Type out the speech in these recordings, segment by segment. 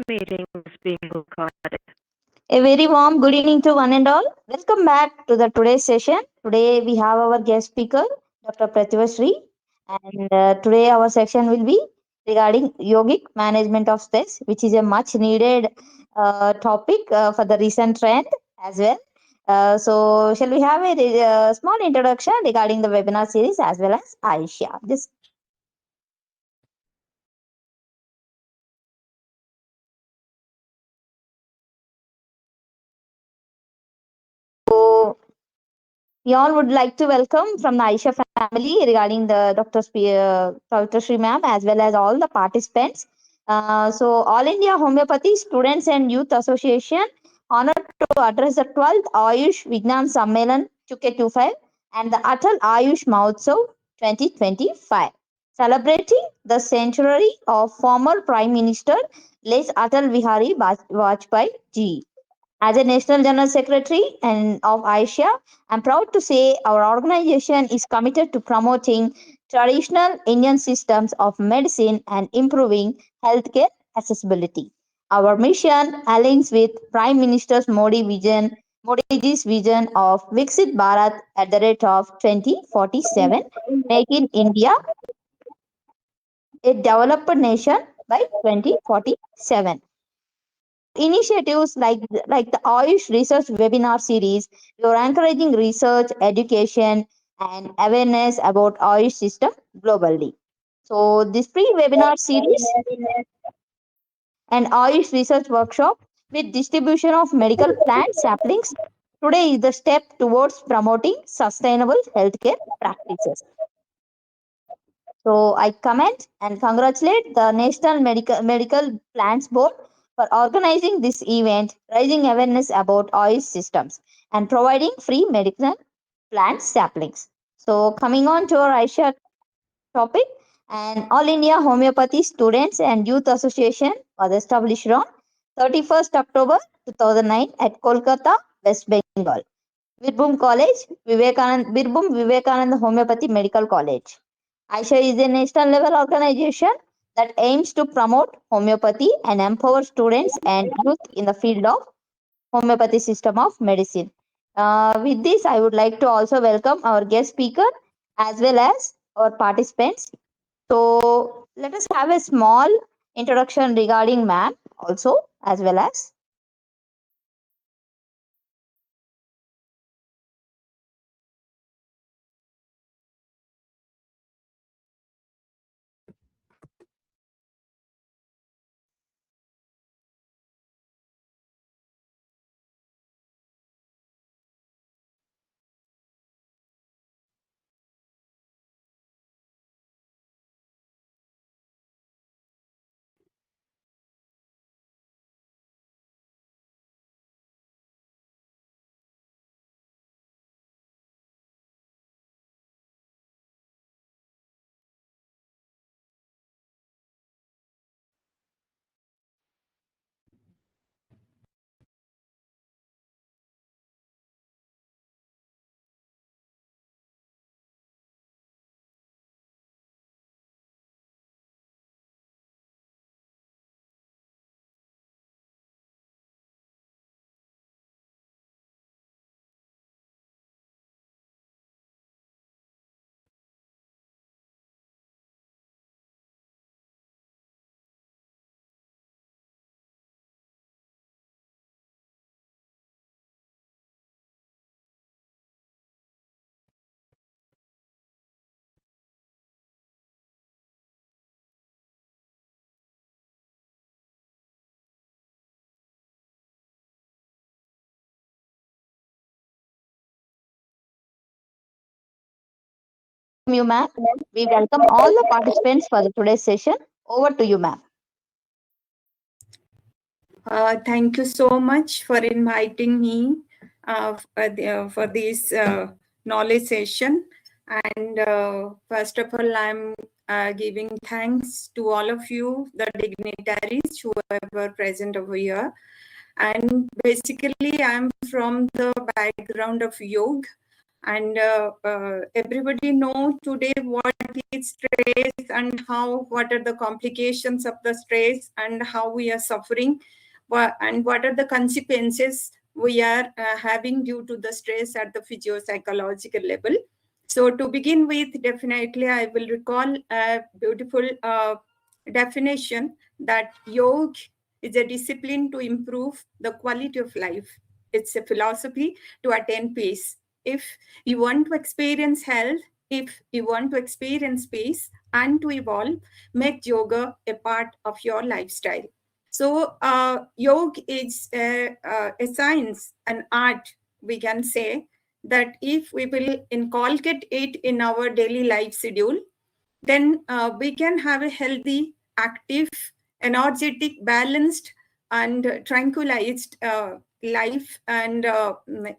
meeting is being recorded. A very warm good evening to one and all. Welcome back to the today's session. Today we have our guest speaker, Dr. Prativa Shree, and today our section will be regarding yogic management of stress, which is a much needed topic for the recent trend as well. So, shall we have a small introduction regarding the webinar series as well as Aisha? Just so we all would like to welcome from the Aisha family regarding the Dr. Sri ma'am as well as all the participants. So, All India Homeopathy Students and Youth Association honored to address the 12th Ayush Vignan Sammelan 2K25 and the Atal Ayush Mahotsav 2025, celebrating the centenary of former Prime Minister late Atal Bihari Vajpayee ji. As a National General Secretary and of Asia, I'm proud to say our organization is committed to promoting traditional Indian systems of medicine and improving healthcare accessibility. Our mission aligns with Prime Minister Modi's vision of Viksit Bharat at the rate of 2047, making India a developed nation by 2047. Initiatives like the Ayush Research Webinar Series, we are encouraging research, education, and awareness about Ayush system globally. So this pre-webinar series and Ayush Research Workshop with distribution of medical plant saplings today is the step towards promoting sustainable healthcare practices. So I commend and congratulate the National Medical Plans Board for organizing this event, raising awareness about oil systems, and providing free medical plant saplings. So coming on to our Aisha topic, and All India Homeopathy Students and Youth Association was established on 31st October 2009 at Kolkata, West Bengal. Birbhum Vivekananda Homeopathy Medical College. Aisha is a national level organization that aims to promote homeopathy and empower students and youth in the field of homeopathy system of medicine. With this, I would like to also welcome our guest speaker as well as our participants. So let us have a small introduction regarding ma'am also as well as you, ma'am. We welcome all the participants for the today's session. Over to you, ma'am. Thank you so much for inviting me for this knowledge session. And first of all, I'm giving thanks to all of you, the dignitaries who were present over here. And basically, I'm from the background of yoga. And everybody know today what is stress and what are the complications of the stress and how we are suffering, and what are the consequences we are having due to the stress at the physio-psychological level. So to begin with, definitely I will recall a beautiful definition that yoga is a discipline to improve the quality of life. It's a philosophy to attain peace. If you want to experience health, if you want to experience peace and to evolve, make yoga a part of your lifestyle. So yoga is a science, an art, we can say, that if we will inculcate it in our daily life schedule, then we can have a healthy, active, energetic, balanced, and tranquilized life. And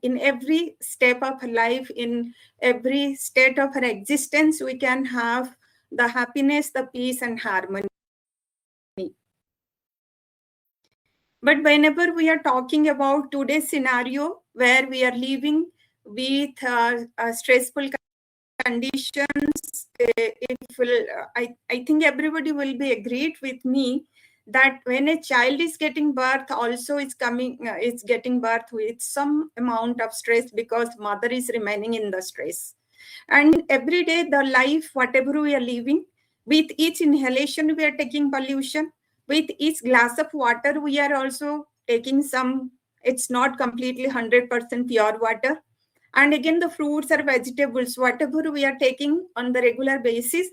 in every step of life, in every state of our existence, we can have the happiness, the peace, and harmony. But whenever we are talking about today's scenario where we are living with stressful conditions, I think everybody will be agreed with me that when a child is getting birth, also is getting birth with some amount of stress because mother is remaining in the stress. And every day the life, whatever we are living, with each inhalation we are taking pollution, with each glass of water we are also taking some, it's not completely 100% pure water. And again, the fruits or vegetables, whatever we are taking on the regular basis,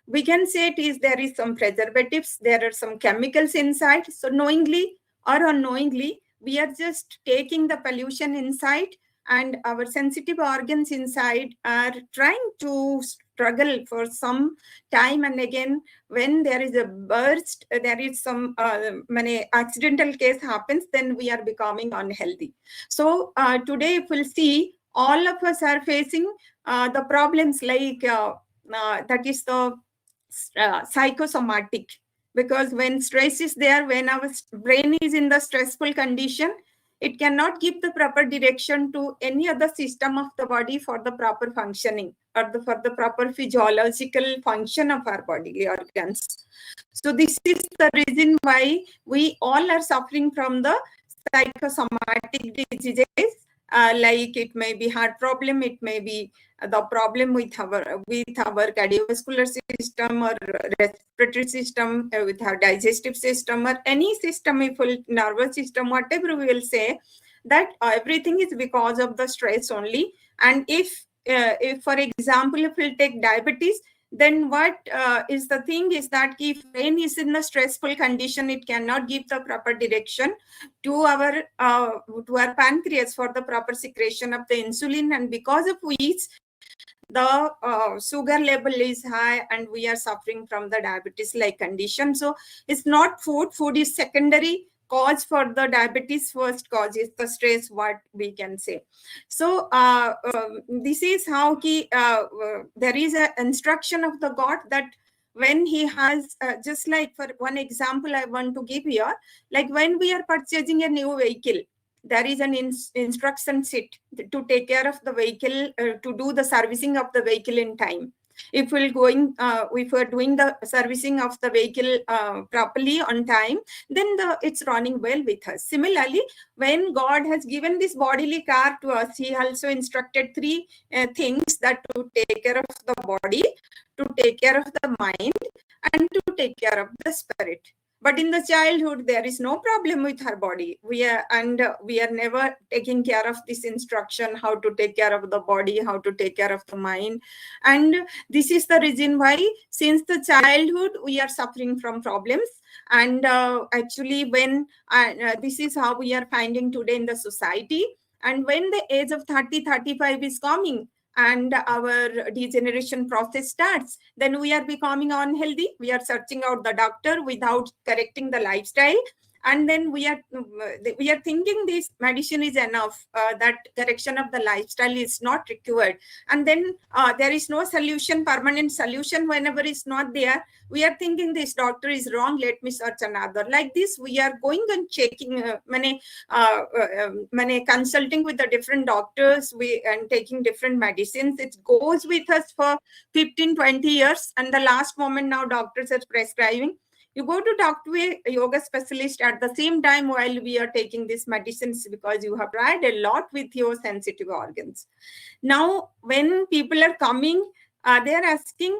we can say there is some preservatives, there are some chemicals inside. So knowingly or unknowingly, we are just taking the pollution inside, and our sensitive organs inside are trying to struggle for some time. And again, when there is a burst, there is some many accidental case happens, then we are becoming unhealthy. So today, if we'll see, all of us are facing the problems like that is the psychosomatic, because when stress is there, when our brain is in the stressful condition, it cannot give the proper direction to any other system of the body for the proper functioning, or for the proper physiological function of our bodily organs. So this is the reason why we all are suffering from the psychosomatic diseases, like it may be heart problem, it may be the problem with our cardiovascular system or respiratory system, with our digestive system, or any system, if nervous system, whatever we will say, that everything is because of the stress only. And if for example, if we'll take diabetes, then what is the thing is that if brain is in a stressful condition, it cannot give the proper direction to our pancreas for the proper secretion of the insulin, and because of which the sugar level is high and we are suffering from the diabetes like condition. So it's not food is secondary cause for the diabetes. First cause is the stress, what we can say. So this is how there is an instruction of the God that when he has just like, for one example I want to give here, like when we are purchasing a new vehicle, there is an instruction sheet to take care of the vehicle, to do the servicing of the vehicle in time. If we're doing the servicing of the vehicle properly on time, then it's running well with us. Similarly, when God has given this bodily car to us, he also instructed three things: that to take care of the body, to take care of the mind, and to take care of the spirit. But in the childhood, there is no problem with her body. We are never taking care of this instruction, how to take care of the body, how to take care of the mind. And this is the reason why, since the childhood, we are suffering from problems. And actually, when this is how we are finding today in the society. And when the age of 30-35 is coming, and our degeneration process starts, then we are becoming unhealthy. We are searching out the doctor without correcting the lifestyle. and then we are thinking this medicine is enough, that correction of the lifestyle is not required, and then there is no solution, permanent solution. Whenever it's not there, we are thinking this doctor is wrong, let me search another. Like this, we are going and checking many consulting with the different doctors, and taking different medicines. It goes with us for 15-20 years, and the last moment now doctors are prescribing. You go to talk to a yoga specialist at the same time while we are taking these medicines, because you have tried a lot with your sensitive organs. Now, when people are coming, they are asking,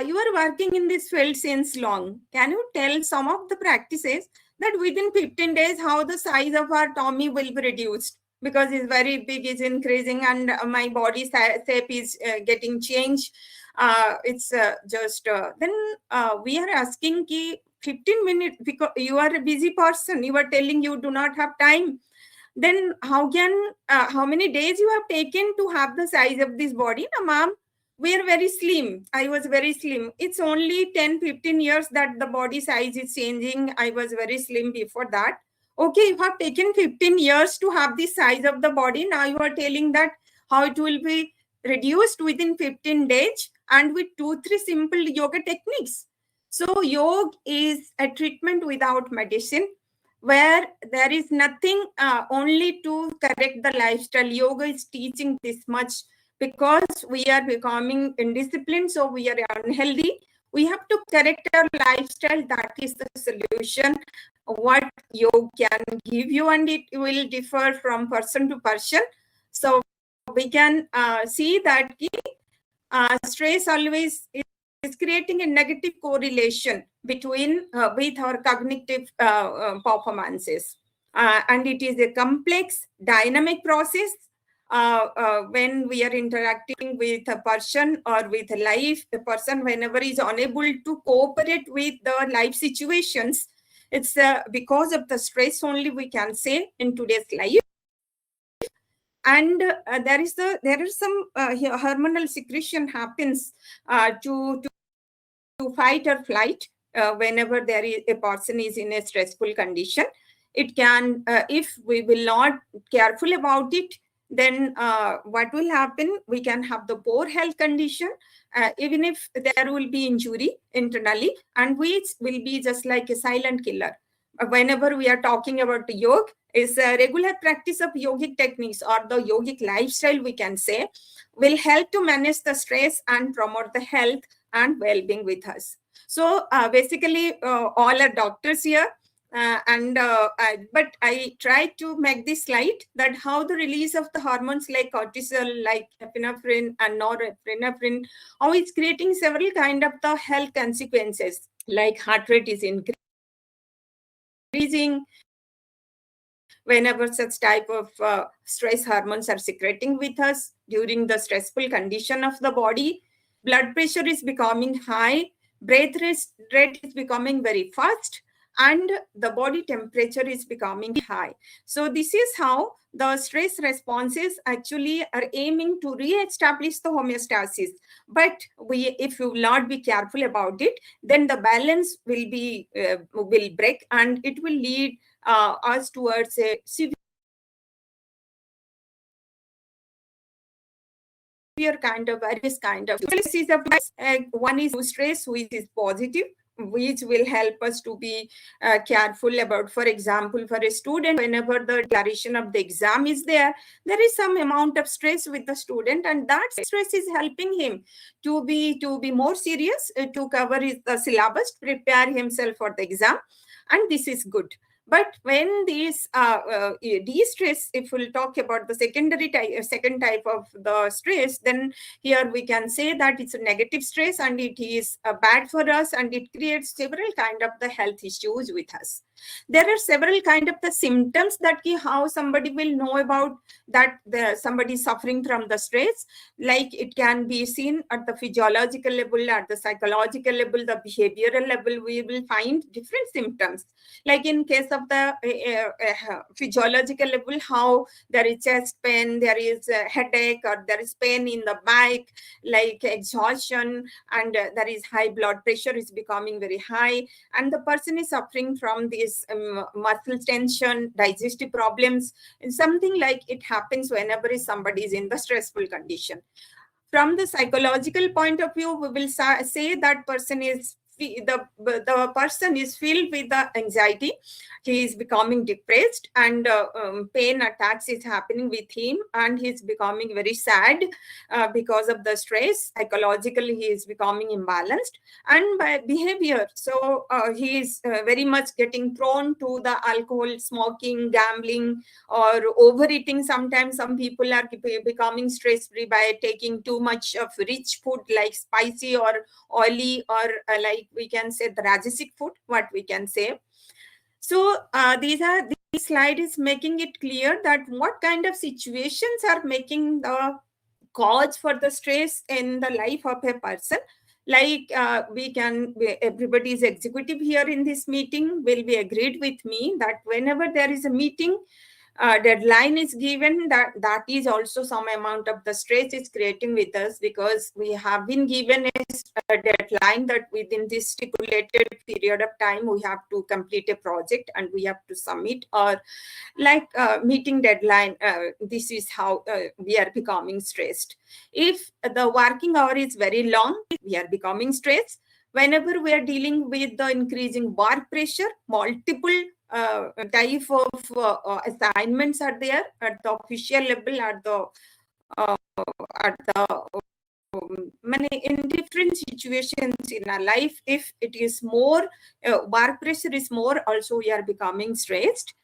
you are working in this field since long. Can you tell some of the practices that within 15 days, how the size of our tummy will be reduced? Because it's very big, it's increasing, and my body shape is getting changed. It's just, then we are asking ki 15 minutes, because you are a busy person, you are telling you do not have time. Then how many days you have taken to have the size of this body? Na ma'am, we are very slim. I was very slim. It's only 10-15 years that the body size is changing. I was very slim before that. Okay, you have taken 15 years to have the size of the body. Now you are telling that how it will be reduced within 15 days and with 2-3 simple yoga techniques. So yoga is a treatment without medicine, where there is nothing only to correct the lifestyle. Yoga is teaching this much, because we are becoming indisciplined, so we are unhealthy. We have to correct our lifestyle. That is the solution. What yoga can give you, and it will differ from person to person. So we can see that stress always is creating a negative correlation between with our cognitive performances, and it is a complex dynamic process. When we are interacting with a person or with a life, a person whenever is unable to cooperate with the life situations, it's because of the stress only, we can say, in today's life. And there is some hormonal secretion happens to fight or flight whenever there is a person is in a stressful condition. It can, if we will not careful about it, then what will happen? We can have the poor health condition, even if there will be injury internally, and which will be just like a silent killer. Whenever we are talking about the yoga, is a regular practice of yogic techniques or the yogic lifestyle, we can say, will help to manage the stress and promote the health and well-being with us. So basically, all are doctors here, but I try to make this slide that how the release of the hormones like cortisol, like epinephrine and norepinephrine, how it's creating several kind of the health consequences, like heart rate is increasing whenever such type of stress hormones are secreting with us during the stressful condition of the body. Blood pressure is becoming high, breath rate is becoming very fast, and the body temperature is becoming high. So this is how the stress responses actually are aiming to re-establish the homeostasis. But if you will not be careful about it, then the balance will break, and it will lead us towards a severe kind of various kind of one is stress, which is positive, which will help us to be careful about. For example, for a student, whenever the declaration of the exam is there is some amount of stress with the student, and that stress is helping him to be more serious, to cover the syllabus, prepare himself for the exam, and this is good. But when these de-stress, if we'll talk about the second type of the stress, then here we can say that it's a negative stress, and it is bad for us, and it creates several kind of the health issues with us. There are several kind of the symptoms that how somebody will know about that somebody is suffering from the stress. Like it can be seen at the physiological level, at the psychological level, the behavioral level. We will find different symptoms. Like in case case of the physiological level, how there is chest pain, there is a headache, or there is pain in the back, like exhaustion, and there is high blood pressure is becoming very high, and the person is suffering from this muscle tension, digestive problems, and something like it happens whenever somebody is in the stressful condition. From the psychological point of view, we will say that person is the person is filled with the anxiety. He is becoming depressed, and pain attacks is happening with him, and he is becoming very sad because of the stress. Psychologically, he is becoming imbalanced, and by behavior, so he is very much getting prone to the alcohol, smoking, gambling, or overeating. Sometimes some people are becoming stress free by taking too much of rich food, like spicy or oily, or like we can say the rajasic food, what we can say. So this slide is making it clear that what kind of situations are making the cause for the stress in the life of a person. Like everybody is executive here in this meeting will be agreed with me that whenever there is a meeting, deadline is given, that is also some amount of the stress is creating with us, because we have been given a deadline that within this stipulated period of time we have to complete a project and we have to submit, or like meeting deadline. This is how we are becoming stressed. If the working hour is very long, we are becoming stressed. Whenever we are dealing with the increasing work pressure, multiple type of assignments are there at the official level, at the many in different situations in our life. If it is more work pressure is more, also we are becoming stressed.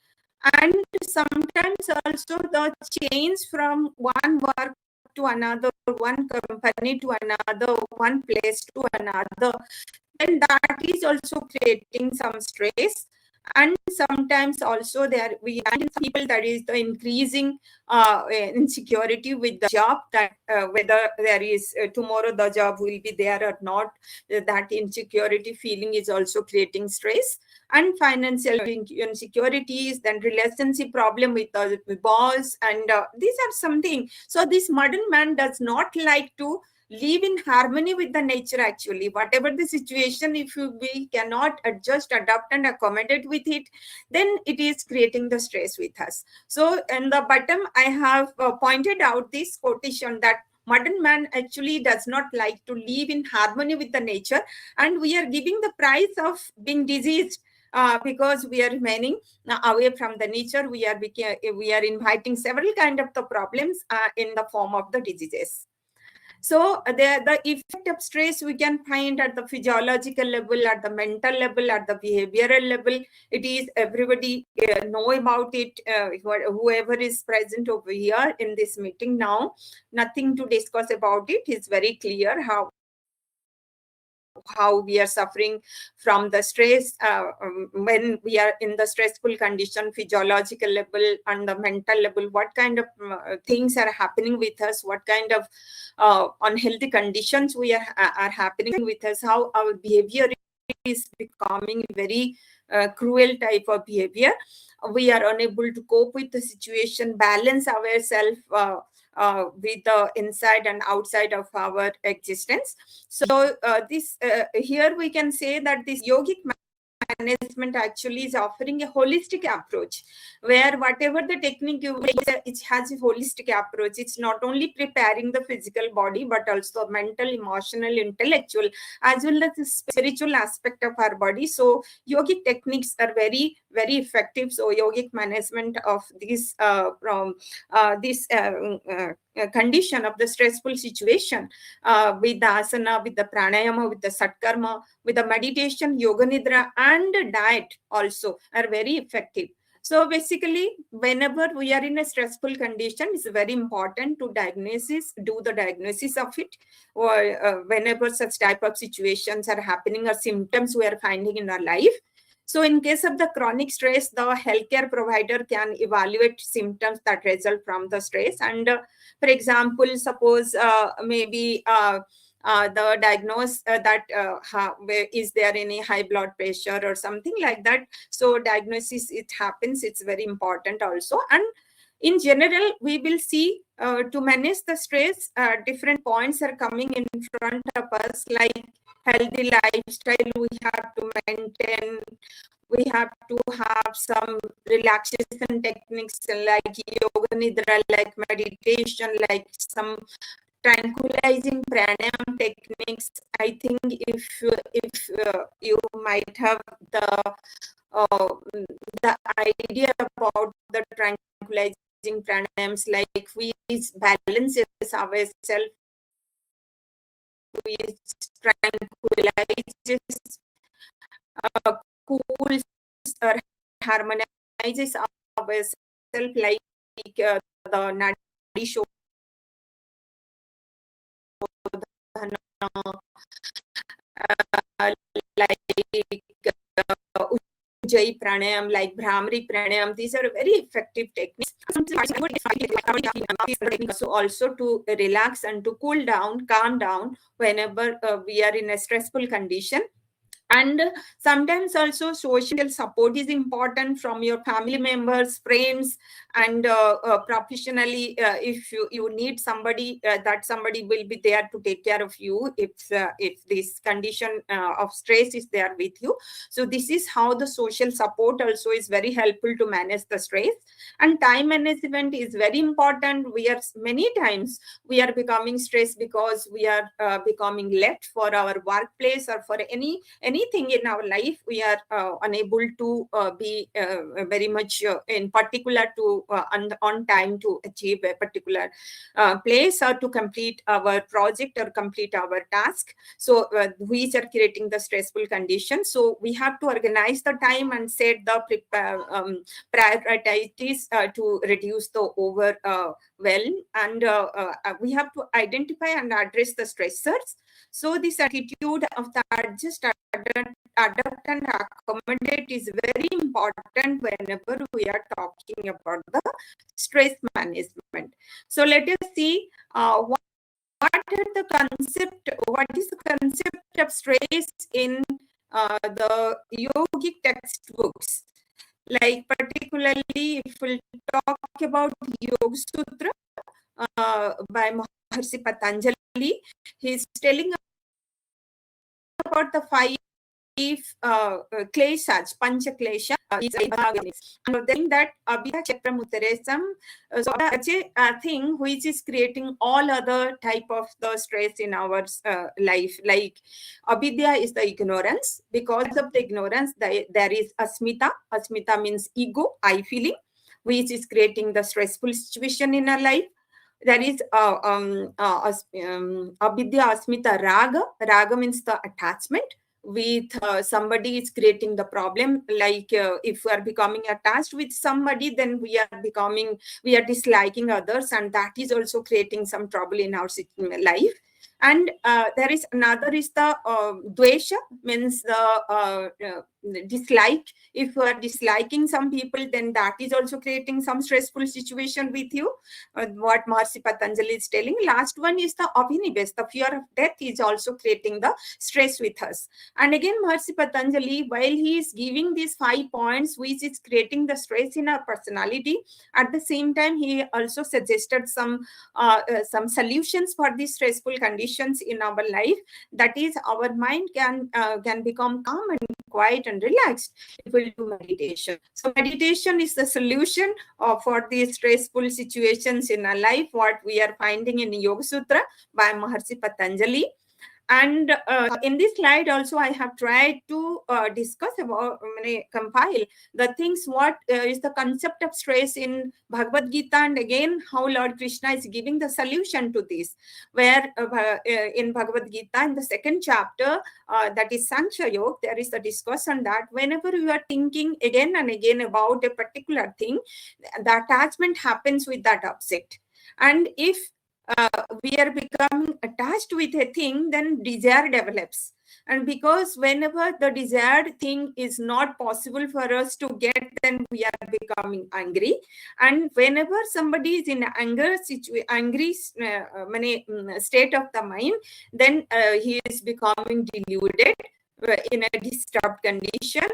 And sometimes also the change from one work to another, one company to another, one place to another, then that is also creating some stress. And sometimes also there we find people that is the increasing insecurity with the job, that whether there is tomorrow the job will be there or not, that insecurity feeling is also creating stress. And financial insecurities, then relationship problem with the boss, and these are something. So this modern man does not like to live in harmony with the nature. Actually, whatever the situation, if we cannot adjust, adapt, and accommodate with it, then it is creating the stress with us. So in the bottom I have pointed out this quotation that modern man actually does not like to live in harmony with the nature, and we are giving the price of being diseased because we are remaining away from the nature. We are inviting several kind of the problems in the form of the diseases. So the effect of stress we can find at the physiological level, at the mental level, at the behavioral level. It is everybody know about it. Whoever is present over here in this meeting now, nothing to discuss about it. It's very clear how we are suffering from the stress when we are in the stressful condition, physiological level and the mental level. What kind of things are happening with us, what kind of unhealthy conditions are happening with us, how our behavior is becoming very cruel type of behavior. We are unable to cope with the situation, balance ourselves with the inside and outside of our existence. So here we can say that this yogic management actually is offering a holistic approach, where whatever the technique you use, it has a holistic approach. It's not only preparing the physical body, but also mental, emotional, intellectual, as well as the spiritual aspect of our body. So yogic techniques are very, very effective. So yogic management of this condition of the stressful situation with the asana, with the pranayama, with the satkarma, with the meditation, yoga nidra, and diet also are very effective. So basically, whenever we are in a stressful condition, it's very important to do the diagnosis of it, or whenever such type of situations are happening or symptoms we are finding in our life. So in case of the chronic stress, the healthcare provider can evaluate symptoms that result from the stress. And for example, suppose maybe the diagnose that is there any high blood pressure or something like that. So diagnosis, it happens, it's very important also. And in general, we will see to manage the stress, different points are coming in front of us, like healthy lifestyle we have to maintain. We have to have some relaxation techniques like yoga nidra, like meditation, like some tranquilizing pranayam techniques. I think if you might have uh, the idea about the tranquilizing pranayams, like we balances ourselves, we tranquilizes, cools or harmonizes ourselves, like the nadi like Ujjayi pranayam, like Brahmari pranayam. These are very effective techniques. So also to relax and to cool down, calm down whenever we are in a stressful condition. And sometimes also social support is important from your family members, friends, and professionally, if you need somebody, that somebody will be there to take care of you if this condition of stress is there with you. So this is how the social support also is very helpful to manage the stress. And time management is very important. We are many times we are becoming stressed because we are becoming late for our workplace or for anything in our life. We are unable to be very much in particular to on time to achieve a particular place or to complete our project or complete our task. So which are creating the stressful condition. So we have to organize the time and set the priorities to reduce the overwhelm, and we have to identify and address the stressors. So this attitude of the adjust, adapt and accommodate is very important whenever we are talking about the stress management. So let us see what is the concept of stress in the yogic textbooks. Like particularly if we'll talk about Yoga Sutra by Maharshi Patanjali, he's telling about the five kleshas, pancha klesha, and then that abhya chakra mutaresam, so a thing which is creating all other type of the stress in our life. Like avidya is the ignorance. Because of the ignorance, there is asmita. Asmita means ego, I feeling, which is creating the stressful situation in our life. There is avidya asmita raga. Raga means the attachment with somebody is creating the problem. Like if we are becoming attached with somebody, then we are disliking others, and that is also creating some trouble in our life. And there is another is the dvesha, means the dislike. If you are disliking some people, then that is also creating some stressful situation with you, what Maharshi Patanjali is telling. Last one is the abhinivesh, the fear of death is also creating the stress with us. And again, Maharshi Patanjali, while he is giving these 5 points which is creating the stress in our personality, at the same time he also suggested some solutions for these stressful conditions in our life. That is, our mind can become calm and quiet and relaxed if we do meditation. So meditation is the solution for these stressful situations in our life, what we are finding in Yoga Sutra by Maharshi Patanjali. And in this slide also, I have tried to discuss about, compile the things, what is the concept of stress in Bhagavad Gita, and again how Lord Krishna is giving the solution to this. Where in Bhagavad Gita, in the 2nd chapter, that is Sankhya Yoga, there is a discussion that whenever you are thinking again and again about a particular thing, the attachment happens with that object. And if we are becoming attached with a thing, then desire develops. And because whenever the desired thing is not possible for us to get, then we are becoming angry. And whenever somebody is in angry state of the mind, then he is becoming deluded, in a disturbed condition.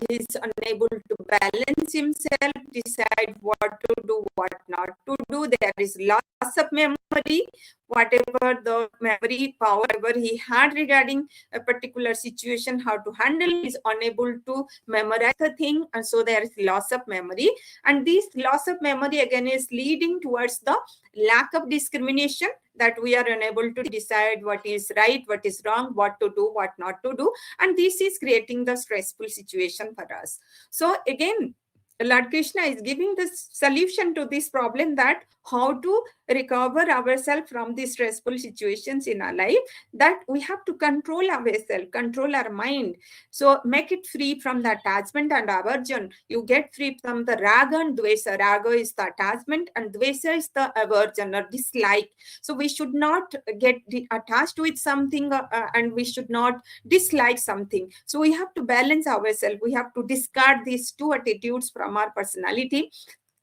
He is unable to balance himself, decide what to do, what not to do. There is loss of memory. Whatever the memory power ever he had regarding a particular situation, how to handle, is unable to memorize the thing, and so there is loss of memory. And this loss of memory again is leading towards the lack of discrimination, that we are unable to decide what is right, what is wrong, what to do, what not to do. And this is creating the stressful situation for us. So again, Lord Krishna is giving the solution to this problem, that how to recover ourselves from these stressful situations in our life, that we have to control ourselves, control our mind. So make it free from the attachment and aversion. You get free from the raga and dvesa. Raga is the attachment and dvesa is the aversion or dislike. So we should not get attached with something, and we should not dislike something. So we have to balance ourselves. We have to discard these two attitudes from our personality.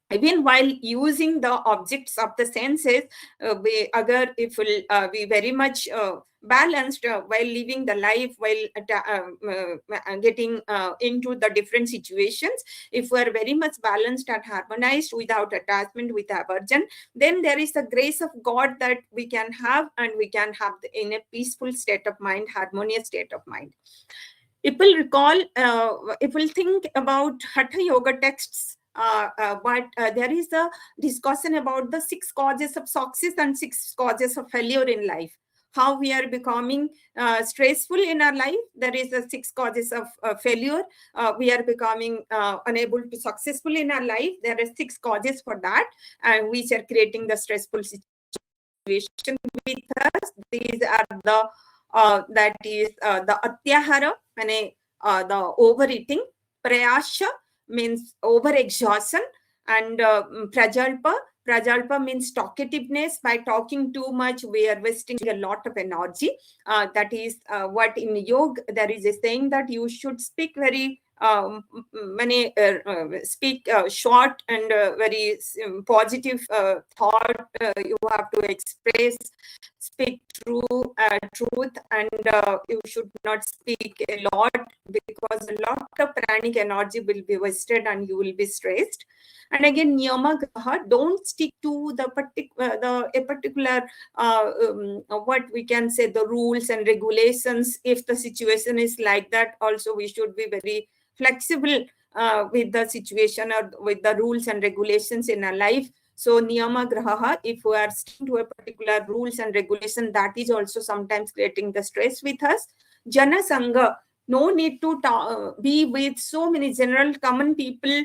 Even while using the objects of the senses, if we'll be very much balanced while living the life, while getting into the different situations, if we are very much balanced and harmonized without attachment, with aversion, then there is the grace of God that we can have, and we can have in a peaceful state of mind, harmonious state of mind. If we'll recall, if we'll think about Hatha Yoga texts, but there is a discussion about the 6 causes of success and 6 causes of failure in life. How we are becoming stressful in our life. There is a 6 causes of failure. We are becoming unable to successful in our life. There are 6 causes for that, and which are creating the stressful situation with us. These are the that is the atyahara, the overeating. Prayasha means over-exhaustion. And prajalpa means talkativeness. By talking too much, we are wasting a lot of energy. That is what in yoga there is a saying, that you should speak very speak short and very positive thought. You have to express, speak truth, and you should not speak a lot, because a lot of pranic energy will be wasted and you will be stressed. And again, niyama graha, don't stick to the particular what we can say, the rules and regulations. If the situation is like that, also we should be very flexible with the situation or with the rules and regulations in our life. So niyama graha, if we are sticking to a particular rules and regulation, that is also sometimes creating the stress with us. Jana sangha, no need to be with so many general common people.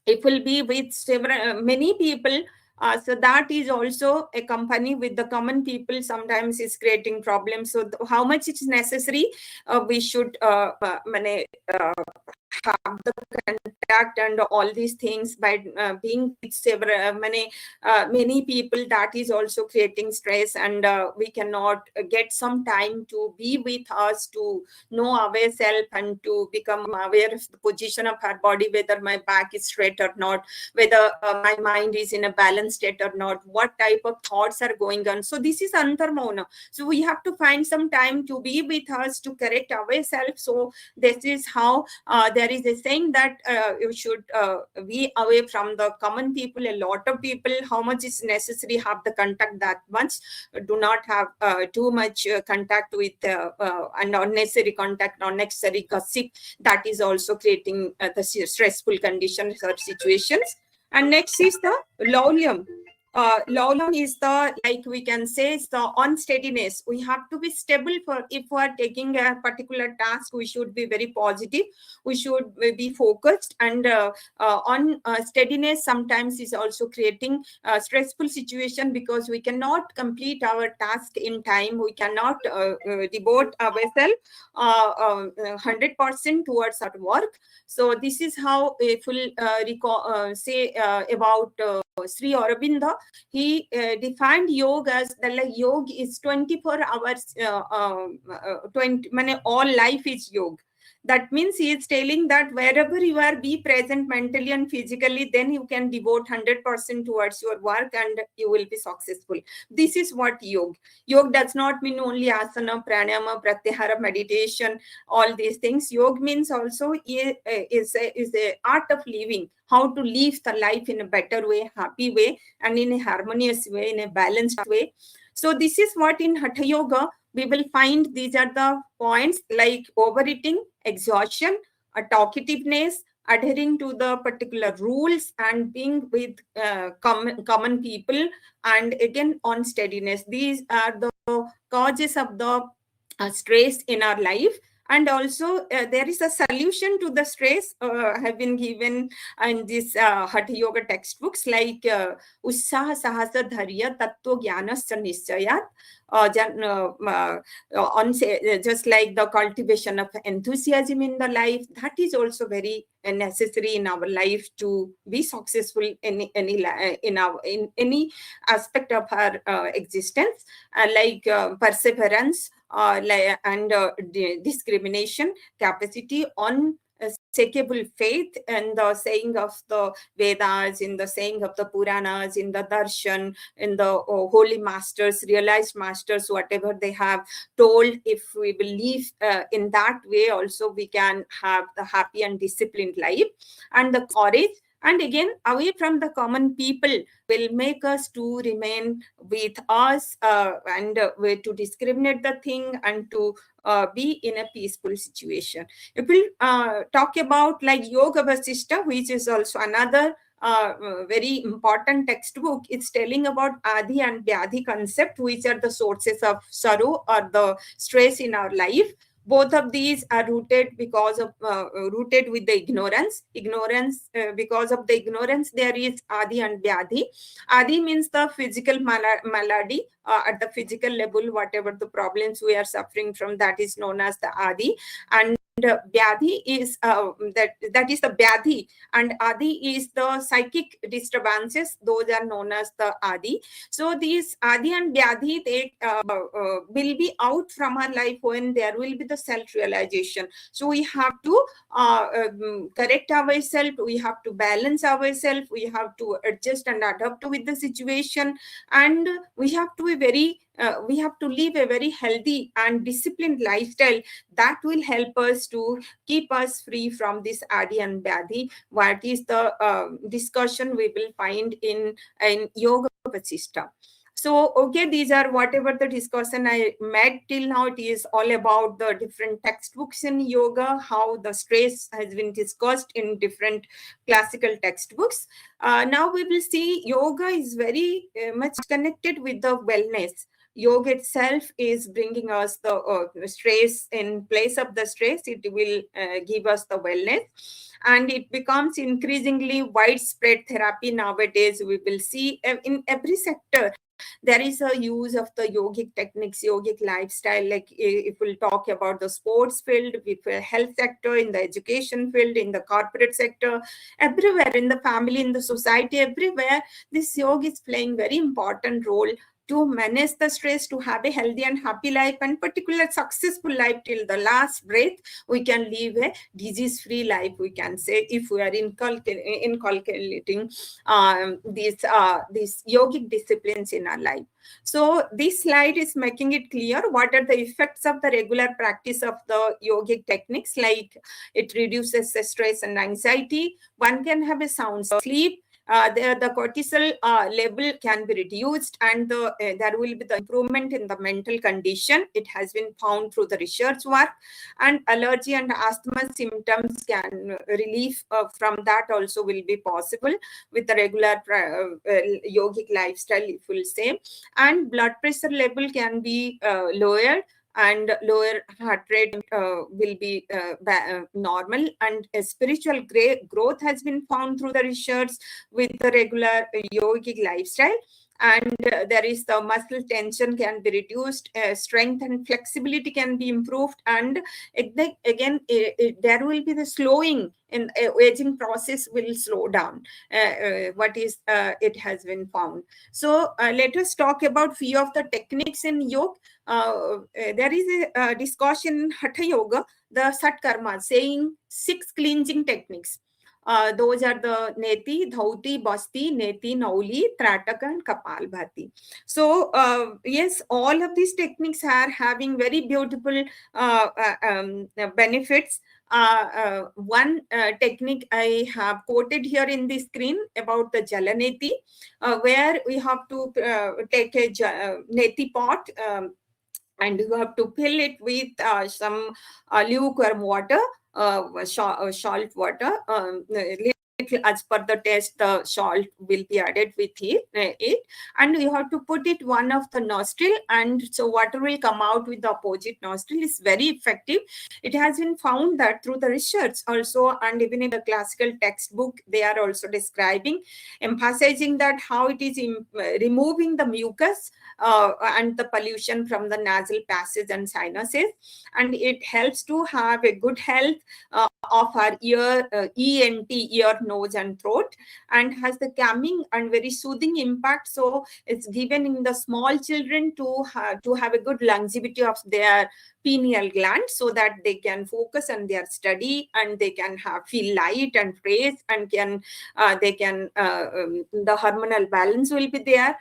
It will be with many people. So that is also a company with the common people sometimes is creating problems. So how much it's necessary, we should have the contact and all these things. By being with many people, that is also creating stress, and we cannot get some time to be with us, to know ourselves and to become aware of the position of our body, whether my back is straight or not, whether my mind is in a balanced state or not, what type of thoughts are going on. So this is antarmona. So we have to find some time to be with us, to correct ourselves. So this is how there is a saying that you should be away from the common people. A lot of people, how much is necessary, have the contact that much. Do not have too much contact with and unnecessary contact, unnecessary gossip. That is also creating the stressful conditions or situations. And next is the laulyam. Laulyam is the, like we can say, is the unsteadiness. We have to be stable. For if we are taking a particular task, we should be very positive. We should be focused, and on steadiness sometimes is also creating a stressful situation, because we cannot complete our task in time. We cannot devote ourselves 100% towards our work. So this is how if we'll say about Sri Aurobindo, he defined yoga as yoga is 24 hours, 20, all life is yoga. That means he is telling that wherever you are, be present mentally and physically, then you can devote 100% towards your work and you will be successful. This is what yoga. Yoga does not mean only asana, pranayama, pratyahara, meditation, all these things. Yoga means also is a art of living, how to live the life in a better way, happy way, and in a harmonious way, in a balanced way. So this is what in Hatha Yoga we will find. These are the points like overeating, exhaustion, talkativeness, adhering to the particular rules, and being with common people, and again on steadiness. These are the causes of the stress in our life. And also there is a solution to the stress have been given in this Hatha Yoga textbooks, like Ussaha Sahasa Dharya Tattva Jnanasya Nischayat, just like the cultivation of enthusiasm in the life, that is also very necessary in our life to be successful in any aspect of our existence, like perseverance, and discrimination, capacity, unshakable faith, and the saying of the Vedas, in the saying of the Puranas, in the darshan, in the holy masters, realized masters, whatever they have told. If we believe in that way, also we can have the happy and disciplined life. And the courage, and again away from the common people, will make us to remain with us, and to discriminate the thing, and to be in a peaceful situation. If we talk about like Yoga Vasishta, which is also another very important textbook, it's telling about Adi and Vyadhi concept, which are the sources of sorrow or the stress in our life. Both of these are rooted because of rooted with the ignorance. Because of the ignorance, there is Adi and Vyadhi. Adi means the physical malady, at the physical level, whatever the problems we are suffering from, that is known as the Adi. And Vyadhi is that is the Vyadhi, and Adi is the psychic disturbances. Those are known as the Adi. So these Adi and Vyadhi, they will be out from our life when there will be the self-realization. So we have to correct ourselves, we have to balance ourselves, we have to adjust and adapt with the situation, and we have to be very we have to live a very healthy and disciplined lifestyle that will help us to keep us free from this Adi and Vyadhi. What is the discussion we will find in Yoga Vasishta. So, okay, these are whatever the discussion I made till now. It is all about the different textbooks in yoga, how the stress has been discussed in different classical textbooks. Now we will see yoga is very much connected with the wellness. Yoga itself is bringing us the stress. In place of the stress, it will give us the wellness, and it becomes increasingly widespread therapy nowadays. We will see in every sector there is a use of the yogic techniques, yogic lifestyle. Like if we'll talk about the sports field, with the health sector, in the education field, in the corporate sector, everywhere, in the family, in the society, everywhere, this yoga is playing very important role to manage the stress, to have a healthy and happy life, and particular successful life till the last breath. We can live a disease-free life, we can say, if we are inculcating these yogic disciplines in our life. So this slide is making it clear what are the effects of the regular practice of the yogic techniques. Like it reduces the stress and anxiety. One can have a sound sleep. The cortisol level can be reduced, and there will be the improvement in the mental condition. It has been found through the research work, and allergy and asthma symptoms can relief from that also will be possible with the regular yogic lifestyle, if we'll say. And blood pressure level can be lowered, and lower heart rate will be normal, and spiritual growth has been found through the research with the regular yogic lifestyle. and there is the muscle tension can be reduced, strength and flexibility can be improved, and again there will be the slowing in aging process will slow down. What is it has been found. So let us talk about few of the techniques in yoga. There is a discussion in Hatha Yoga, the Sat Karma, saying 6 cleansing techniques. Those are the Neti, Dhauti, Basti, Neti, Nauli, Trataka, and Kapalbhati. So, yes, all of these techniques are having very beautiful benefits. One technique I have quoted here in the screen about the Jalaneti, where we have to take a neti pot, and you have to fill it with some lukewarm water, salt water. As per the taste, the salt will be added with it, and you have to put it one of the nostril, and so water will come out with the opposite nostril. Is very effective. It has been found that through the research also, and even in the classical textbook, they are also describing, emphasizing that how it is removing the mucus and the pollution from the nasal passage and sinuses, and it helps to have a good health of our ENT, ear, nose, and throat, and has the calming and very soothing impact. So it's given in the small children to have a good longevity of their pineal gland, so that they can focus on their study, and they can feel light and fresh, and the hormonal balance will be there.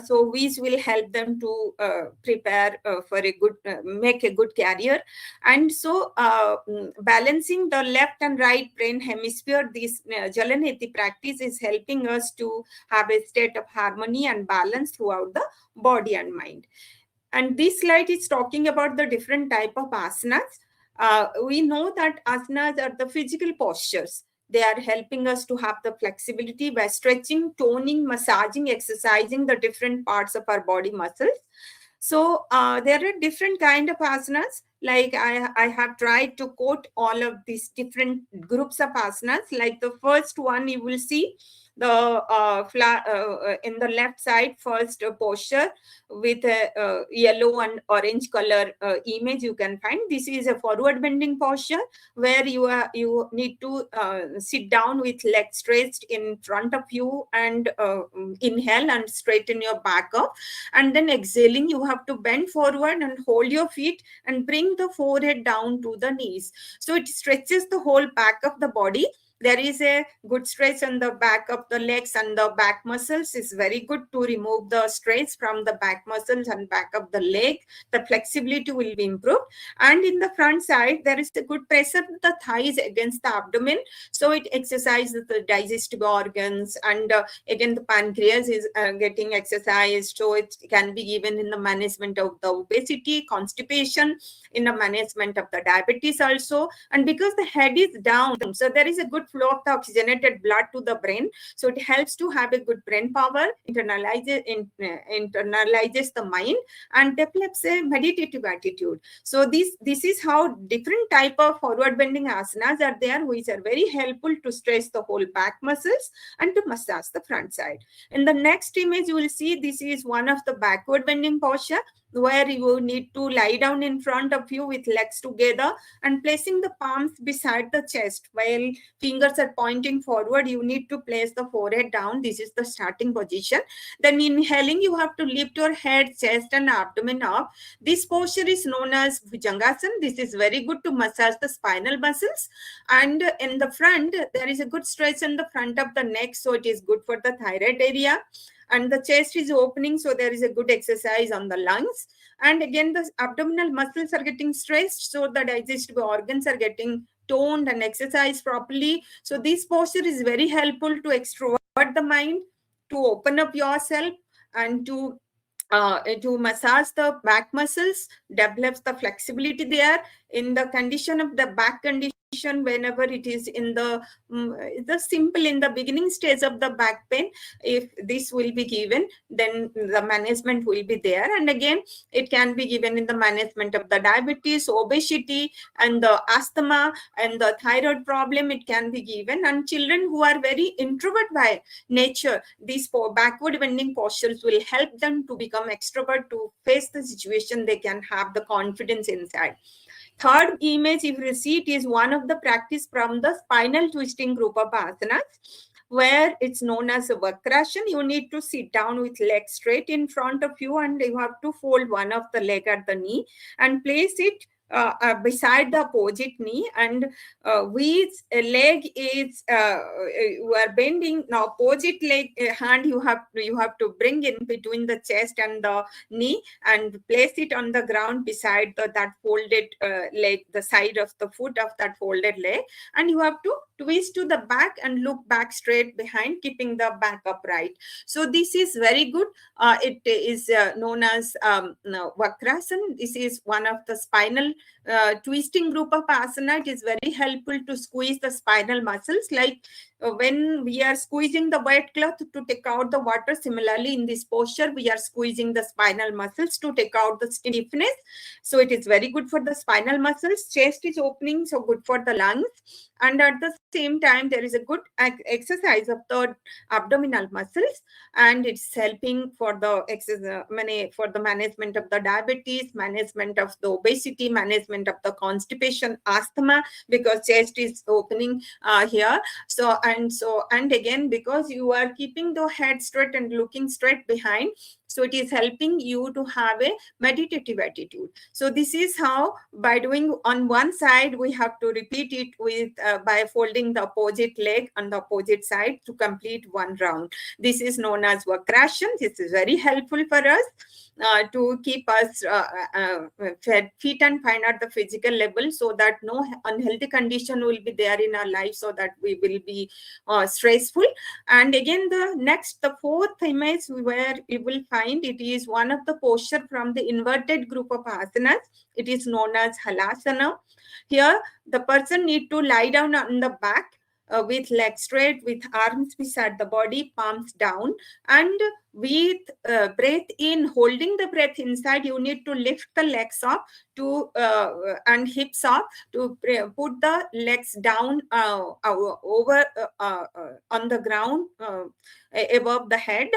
So these will help them to prepare for a good, make a good career. And so balancing the left and right brain hemisphere, this Jalaneti practice is helping us to have a state of harmony and balance throughout the body and mind. And this slide is talking about the different type of asanas. We know that asanas are the physical postures. They are helping us to have the flexibility by stretching, toning, massaging, exercising the different parts of our body muscles. So there are different kind of asanas. Like I have tried to quote all of these different groups of asanas. Like the first one, you will see the in the left side, first posture with a yellow and orange color image you can find. This is a forward bending posture, where you need to sit down with legs stretched in front of you, and inhale and straighten your back up, and then exhaling you have to bend forward and hold your feet and bring the forehead down to the knees. So it stretches the whole back of the body. There is a good stretch on the back of the legs, and the back muscles is very good to remove the stress from the back muscles and back of the leg. The flexibility will be improved. And in the front side, there is a good pressure of the thighs against the abdomen. So it exercises the digestive organs, and again the pancreas is getting exercised. So it can be given in the management of the obesity, constipation, in the management of the diabetes also. And because the head is down, so there is a good flow of the oxygenated blood to the brain, so it helps to have a good brain power, internalizes the mind, and develops a meditative attitude. So this is how different type of forward bending asanas are there, which are very helpful to stretch the whole back muscles and to massage the front side. In the next image, you will see this is one of the backward bending posture, where you need to lie down in front of you with legs together and placing the palms beside the chest. While fingers are pointing forward, you need to place the forehead down. This is the starting position. Then inhaling, you have to lift your head, chest, and abdomen up. This posture is known as Bhujangasana. This is very good to massage the spinal muscles. And in the front, there is a good stretch in the front of the neck, so it is good for the thyroid area. And the chest is opening, so there is a good exercise on the lungs. And again, the abdominal muscles are getting stretched, so the digestive organs are getting toned and exercised properly. So this posture is very helpful to extrovert the mind, to open up yourself, and to massage the back muscles, develops the flexibility there. In the condition of the back condition, whenever it is in the simple in the beginning stage of the back pain. If this will be given, then the management will be there. And again, it can be given in the management of the diabetes, obesity, and the asthma and the thyroid problem. It can be given. And children who are very introvert by nature, these backward bending postures will help them to become extrovert, to face the situation. They can have the confidence inside. Third image, if you see, it is one of the practice from the spinal twisting group of asanas, where it's known as a vakrasana. You need to sit down with legs straight in front of you, and you have to fold one of the leg at the knee and place it beside the opposite knee, and which leg is you are bending. Now opposite leg hand you have to bring in between the chest and the knee and place it on the ground beside that folded leg, the side of the foot of that folded leg, and you have to twist to the back and look back straight behind, keeping the back upright. So this is very good. It is known as vakrasana. This is one of the spinal twisting group of asana. It is very helpful to squeeze the spinal muscles, like when we are squeezing the wet cloth to take out the water. Similarly, in this posture, we are squeezing the spinal muscles to take out the stiffness. So it is very good for the spinal muscles. Chest is opening, so good for the lungs. And at the same time, there is a good exercise of the abdominal muscles, and it's helping for the for the management of the diabetes, management of the obesity, management of the constipation, asthma, because chest is opening here. And again, because you are keeping the head straight and looking straight behind, so it is helping you to have a meditative attitude. So this is how, by doing on one side, we have to repeat it with by folding the opposite leg on the opposite side to complete one round. This is known as vakrasana. This is very helpful for us to keep us fit and fine at the physical level, so that no unhealthy condition will be there in our life, so that we will be stressful. And again, the fourth image where you will find, it is one of the posture from the inverted group of asanas. It is known as halasana. Here, the person need to lie down on the back with legs straight, with arms beside the body, palms down, and with breath in, holding the breath inside, you need to lift the legs up to and hips up to put the legs down over on the ground above the head.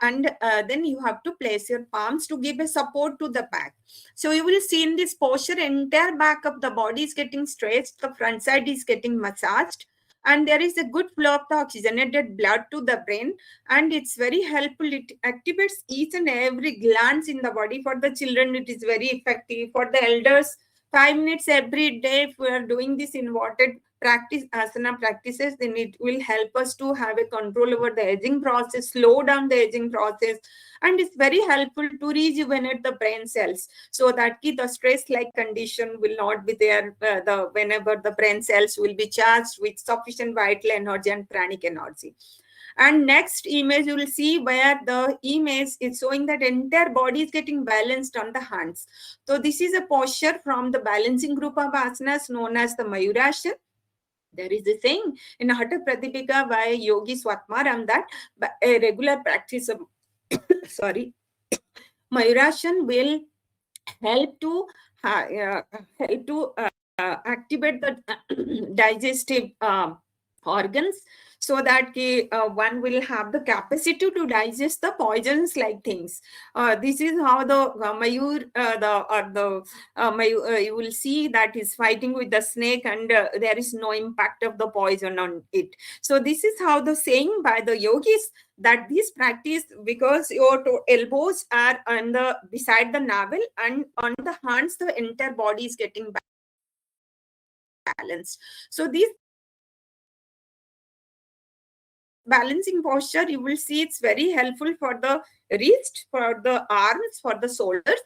And then you have to place your palms to give a support to the back. So you will see in this posture, entire back of the body is getting stretched, the front side is getting massaged, and there is a good flow of the oxygenated blood to the brain, and it's very helpful. It activates each and every glands in the body. For the children, it is very effective. For the elders, 5 minutes every day, if we are doing this inverted practice, asana practices, then it will help us to have a control over the aging process, slow down the aging process, and it's very helpful to rejuvenate the brain cells, so that the stress-like condition will not be there. Whenever the brain cells will be charged with sufficient vital energy and pranic energy. And next image, you will see where the image is showing that entire body is getting balanced on the hands. So this is a posture from the balancing group of asanas known as the Mayurasana. There is a saying in Dr.Prativa by Yogi Swatmaram that a regular practice of Mayurasana will help to activate the digestive organs, so that one will have the capacity to digest the poisons like things. This is how the Mayur, you will see that is fighting with the snake, and there is no impact of the poison on it. So this is how the saying by the yogis, that this practice, because your elbows are on the beside the navel, and on the hands the entire body is getting balanced. So this balancing posture, you will see it's very helpful for the wrist, for the arms, for the shoulders,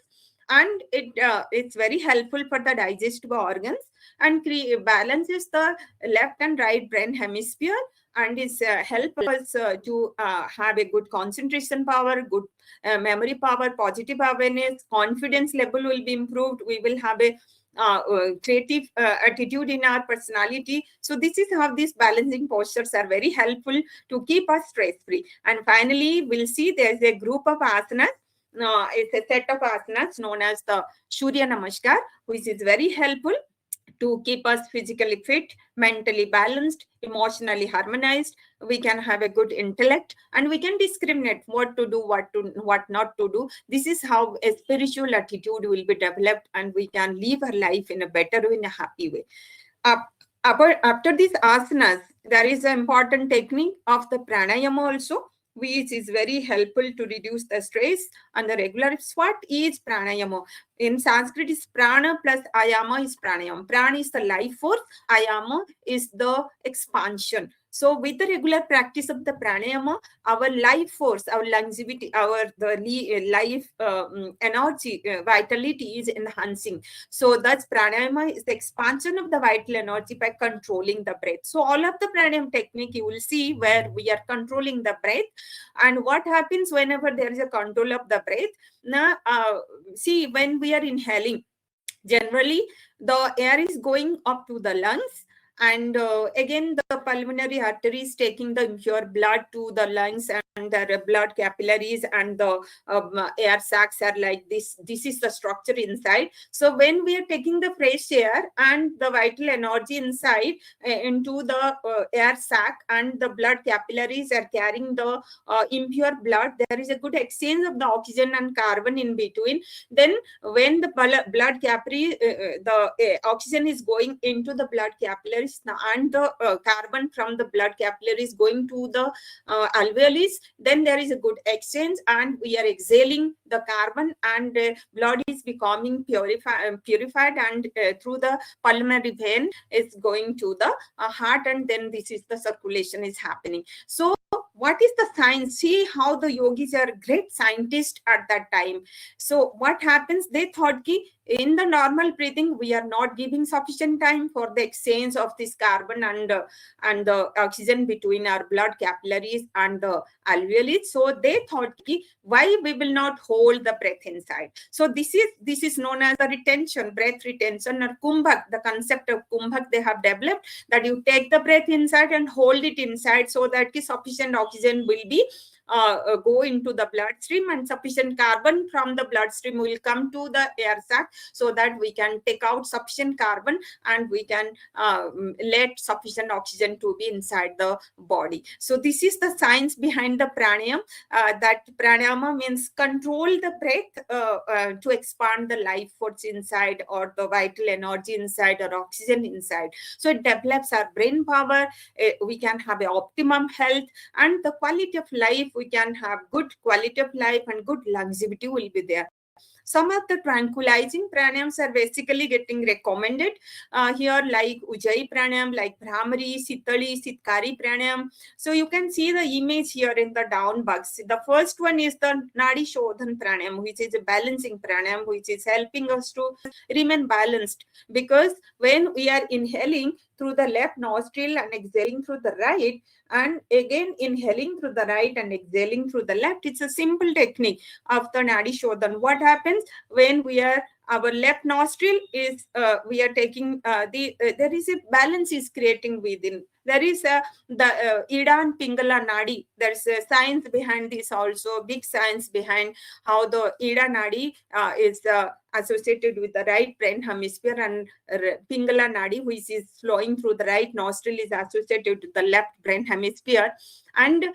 and it's very helpful for the digestive organs, and balances the left and right brain hemisphere, and is help us to have a good concentration power, good memory power, positive awareness, confidence level will be improved. We will have a creative attitude in our personality. So this is how these balancing postures are very helpful to keep us stress free. And finally, we'll see there's a group of asanas. It's a set of asanas known as the Surya Namaskar, which is very helpful to keep us physically fit, mentally balanced, emotionally harmonized. We can have a good intellect, and we can discriminate what to do, what not to do. This is how a spiritual attitude will be developed, and we can live our life in a better way, in a happy way. After these asanas, there is an important technique of the pranayama also, which is very helpful to reduce the stress. And the regular, what is pranayama? In Sanskrit, is prana plus ayama is pranayama. Prana is the life force, ayama is the expansion. So with the regular practice of the pranayama, our life force, our longevity, the life energy, vitality is enhancing. So that's pranayama is the expansion of the vital energy by controlling the breath. So all of the pranayama technique, you will see where we are controlling the breath. And what happens whenever there is a control of the breath? Now, see, when we are inhaling, generally the air is going up to the lungs, and again the pulmonary artery is taking the impure blood to the lungs, and the blood capillaries and the air sacs are like this. This is the structure inside. So when we are taking the fresh air and the vital energy inside into the air sac, and the blood capillaries are carrying the impure blood, there is a good exchange of the oxygen and carbon in between. Then when the blood capillary, the oxygen is going into the blood capillaries, and the carbon from the blood capillaries going to the alveolis, then there is a good exchange, and we are exhaling the carbon, and blood is becoming purified, and through the pulmonary vein is going to the heart, and then this is the circulation is happening. So what is the science? See how the yogis are great scientists at that time. So what happens? They thought ki in the normal breathing, we are not giving sufficient time for the exchange of this carbon and the oxygen between our blood capillaries and the alveoli. So they thought, why we will not hold the breath inside? So this is known as the retention, breath retention, or kumbhak. The concept of kumbhak they have developed, that you take the breath inside and hold it inside, so that sufficient oxygen will be go into the bloodstream, and sufficient carbon from the bloodstream will come to the air sac, so that we can take out sufficient carbon, and we can let sufficient oxygen to be inside the body. So this is the science behind the pranayama. That pranayama means control the breath to expand the life force inside, or the vital energy inside, or oxygen inside. So it develops our brain power. We can have an optimum health, and the quality of life, we can have good quality of life, and good longevity will be there. Some of the tranquilizing pranayams are basically getting recommended here, like Ujjayi pranayam, like Bhramari, Sitali, Sitkari pranayam. So you can see the image here in the down box. The first one is the Nadi Shodhan pranayam, which is a balancing pranayam, which is helping us to remain balanced. Because when we are inhaling through the left nostril and exhaling through the right, and again inhaling through the right and exhaling through the left, it's a simple technique of the Nadi Shodhan. What happens when our left nostril is we are taking there is a balance is creating within. There is the Ida and Pingala Nadi. There's a science behind this also, big science behind how the Ida Nadi is associated with the right brain hemisphere, and Pingala Nadi, which is flowing through the right nostril, is associated with the left brain hemisphere. And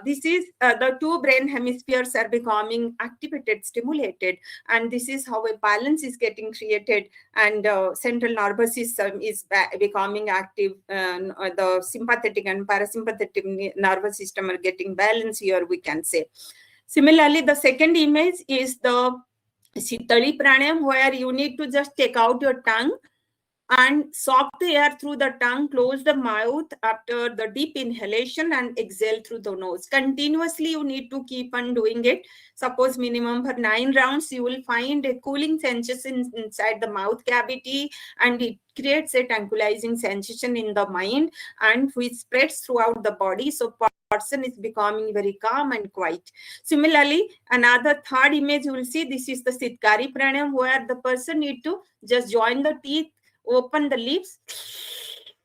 this is the two brain hemispheres are becoming activated, stimulated, and this is how a balance is getting created, and central nervous system is becoming active. The sympathetic and parasympathetic nervous system are getting balanced here, we can say. Similarly, the second image is the Sitali pranayam, where you need to just take out your tongue and suck the air through the tongue, close the mouth after the deep inhalation, and exhale through the nose. Continuously, you need to keep on doing it. Suppose minimum for 9 rounds, you will find a cooling sensation inside the mouth cavity, and it creates a tranquilizing sensation in the mind, and which spreads throughout the body. So person is becoming very calm and quiet. Similarly, another third image you will see, this is the Sitkari pranayam, where the person need to just join the teeth, open the lips,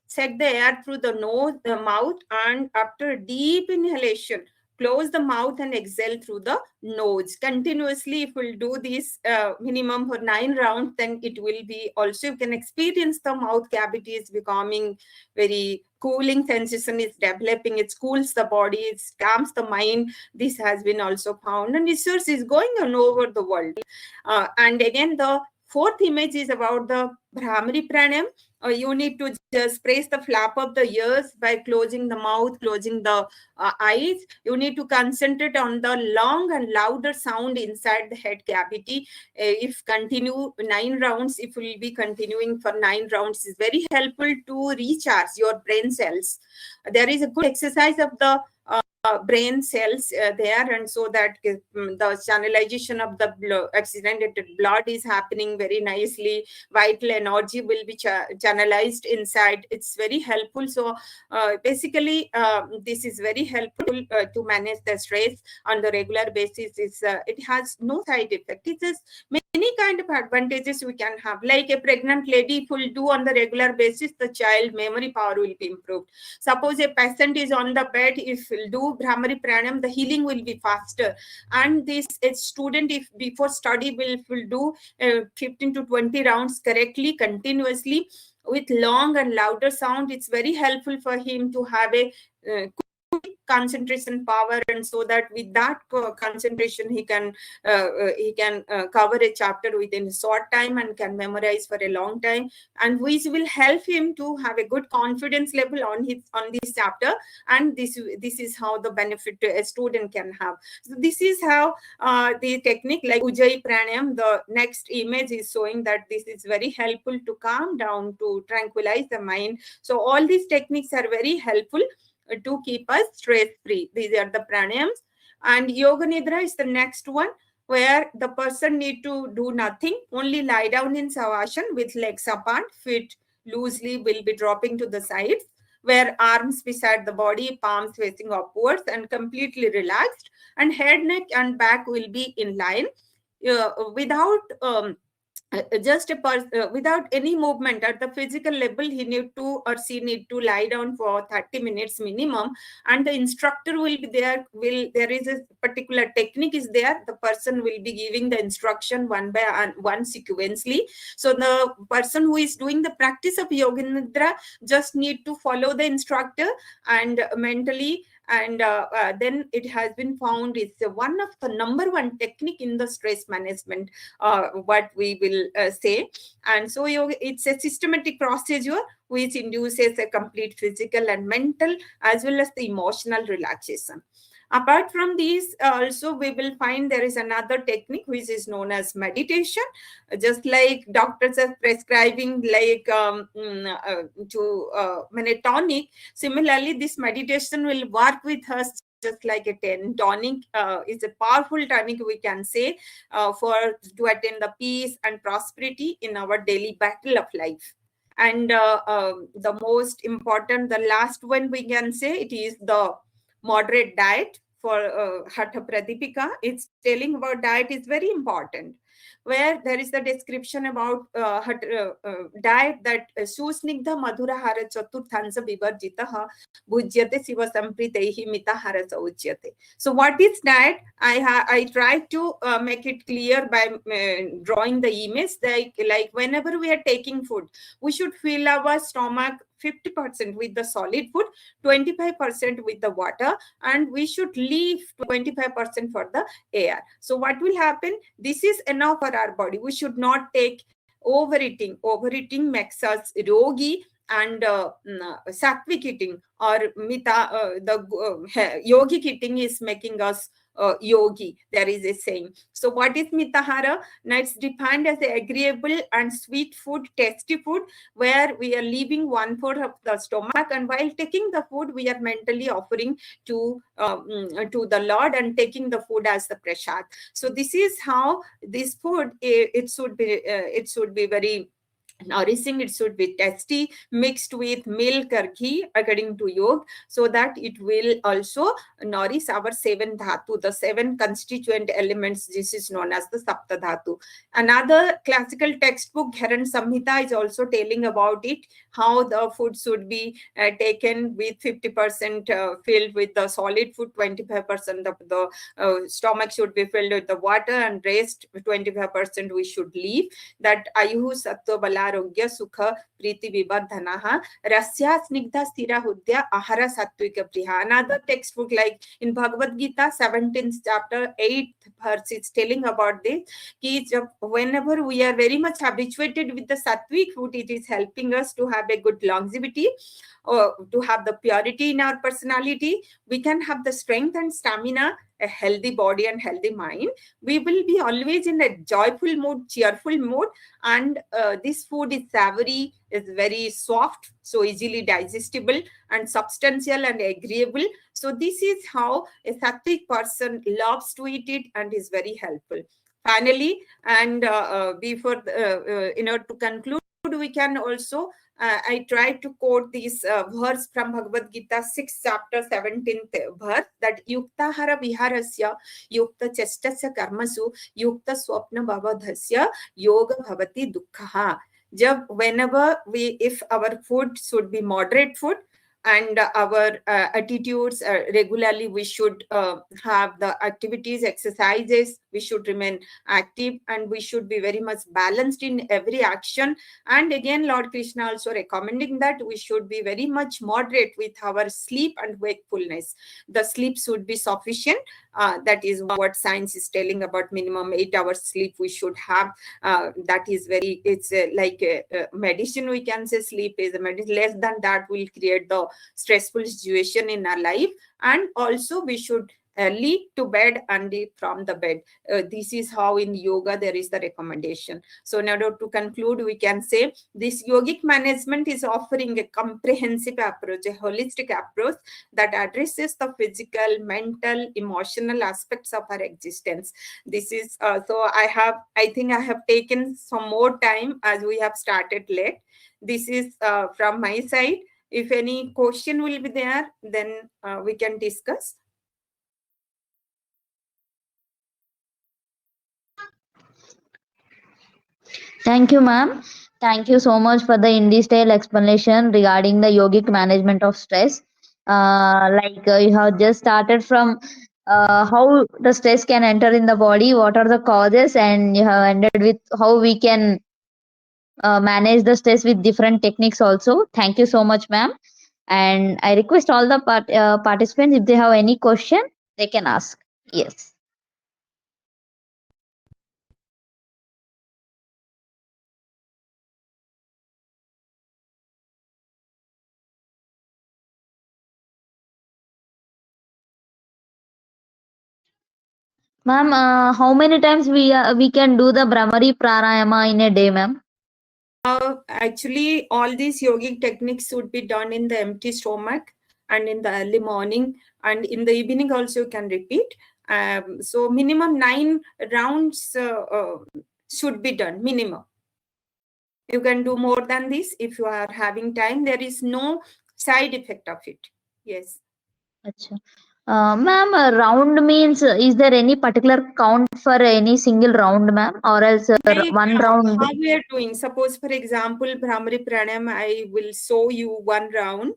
suck the air through the nose, the mouth, and after deep inhalation, close the mouth and exhale through the nose. Continuously, if we'll do this minimum for 9 rounds, then it will be also, you can experience the mouth cavity is becoming very cooling sensation is developing. It cools the body, it calms the mind. This has been also found, and research is going on over the world. And again, the fourth image is about the Brahmari pranayam. You need to just press the flap of the ears by closing the mouth, closing the eyes. You need to concentrate on the long and louder sound inside the head cavity. If continue 9 rounds, if we will be continuing for 9 rounds, is very helpful to recharge your brain cells. There is a good exercise of the brain cells there, and so that the channelization of the accelerated blood is happening very nicely. Vital energy will be channelized inside. It's very helpful. So basically this is very helpful to manage the stress on the regular basis. It has no side effect. It is many kind of advantages we can have. Like a pregnant lady, if will do on the regular basis, the child memory power will be improved. Suppose a patient is on the bed, if will do Brahmari pranayam, the healing will be faster. And this a student, if before study will do 15 to 20 rounds correctly, continuously, with long and louder sound, it's very helpful for him to have a concentration power, and so that with that concentration he can cover a chapter within a short time and can memorize for a long time, and which will help him to have a good confidence level on this chapter. And this is how the benefit a student can have. So this is how the technique like Ujjayi pranayam, the next image is showing that this is very helpful to calm down, to tranquilize the mind. So all these techniques are very helpful to keep us stress free. These are the pranayams. And yoga nidra is the next one, where the person need to do nothing, only lie down in savasana with legs apart, feet loosely will be dropping to the sides, where arms beside the body, palms facing upwards and completely relaxed, and head, neck and back will be in line, without without any movement at the physical level. He need to, or she need to lie down for 30 minutes minimum, and the instructor will be there. There is a particular technique is there, the person will be giving the instruction one by one sequentially. So the person who is doing the practice of yoga nidra just need to follow the instructor and mentally, and then it has been found it's one of the number one technique in the stress management, what we will say. And so it's a systematic procedure which induces a complete physical and mental as well as the emotional relaxation. Apart from these, also we will find there is another technique which is known as meditation. Just like doctors are prescribing like tonic, similarly this meditation will work with us just like a tonic. Is a powerful tonic, we can say, for to attain the peace and prosperity in our daily battle of life. And the most important, the last one we can say, it is the moderate diet for Hatha Pradipika. It's telling about diet is very important, where there is the description about diet that susnigdha madhurahara chaturthansa vivarjitaha bhujyate siva sampritehi mitahara sauchyate. So what is diet? I try to make it clear by drawing the image. Like whenever we are taking food, we should fill our stomach 50% with the solid food, 25% with the water, and we should leave 25% for the air. So what will happen? This is enough for our body. We should not take overeating. Overeating makes us rogi, and sattvic eating or yogic eating is making us yogi. There is a saying. So what is mitahara? Now it's defined as the agreeable and sweet food, tasty food, where we are leaving 1/4 of the stomach, and while taking the food, we are mentally offering to the Lord and taking the food as the prasad. So this is how this food, it should be very nourishing. It should be tasty, mixed with milk or ghee according to yoga, so that it will also nourish our 7 dhatu, the 7 constituent elements. This is known as the sapta dhatu. Another classical textbook, Gharan Samhita, is also telling about it, how the food should be taken with 50% filled with the solid food, 25% of the stomach should be filled with the water, and rest 25% we should leave. That ayuhu sattva balarogya sukha priti vibardhanaha rasya snigdha stira hudya ahara sattvika priha. Another textbook like in Bhagavad Gita 17th chapter 8th verse is telling about this, ki whenever we are very much habituated with the sattvic food, it is helping us to have a good longevity, or to have the purity in our personality. We can have the strength and stamina, a healthy body and healthy mind. We will be always in a joyful mood, cheerful mood, and this food is savory, is very soft, so easily digestible, and substantial and agreeable. So this is how a sattvic person loves to eat it and is very helpful. Finally, and before to conclude, we can also I tried to quote this verse from Bhagavad Gita 6th chapter 17th verse, that yukta hara viharasya yukta chestasya karmasu yukta swapna bhavadhasya yoga bhavati dukkha. Whenever if our food should be moderate food, and our attitudes, regularly we should have the activities, exercises, we should remain active, and we should be very much balanced in every action. And again, Lord Krishna also recommending that we should be very much moderate with our sleep and wakefulness. The sleep should be sufficient. That is what science is telling about. Minimum 8 hours sleep we should have. That is very, it's like a medicine, we can say. Sleep is a medicine. Less than that will create the stressful situation in our life. And also we should lead to bed and lead from the bed. This is how in yoga there is the recommendation. So in order to conclude, we can say this yogic management is offering a comprehensive approach, a holistic approach that addresses the physical, mental, emotional aspects of our existence. This is so I think I have taken some more time as we have started late. This is from my side. If any question will be there, then we can discuss. Thank you, ma'am. Thank you so much for the in detail explanation regarding the yogic management of stress. You have just started from how the stress can enter in the body, what are the causes, and you have ended with how we can manage the stress with different techniques also. Thank you so much, ma'am. And I request all the participants, if they have any question, they can ask. Yes. Ma'am, how many times we can do the Brahmari Pranayama in a day, ma'am? Actually, all these yogic techniques should be done in the empty stomach and in the early morning, and in the evening also you can repeat. So minimum 9 rounds should be done, minimum. You can do more than this if you are having time. There is no side effect of it. Yes. Achha. Ma'am, round means, is there any particular count for any single round, ma'am, or else Like one round? how we are doing. Suppose, for example, Brahmari Pranayam, I will show you one round.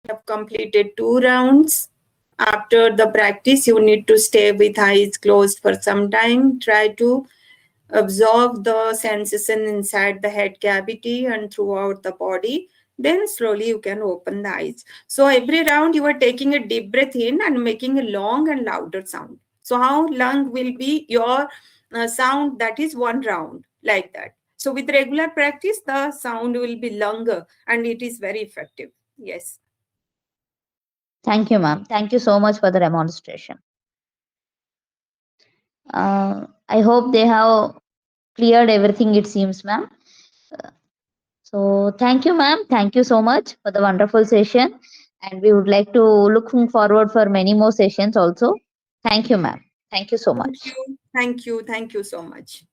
Have completed 2 rounds. After the practice, you need to stay with eyes closed for some time. Try to absorb the sensation inside the head cavity and throughout the body. Then slowly you can open the eyes. So every round you are taking a deep breath in and making a long and louder sound. So how long will be your sound? That is one round, like that. So with regular practice, the sound will be longer and it is very effective. Yes. Thank you, ma'am. Thank you so much for the demonstration. I hope they have cleared everything, it seems, ma'am. So thank you, ma'am. Thank you so much for the wonderful session. And we would like to looking forward for many more sessions also. Thank you, ma'am. Thank you so Thank much. you. Thank you. Thank you so much.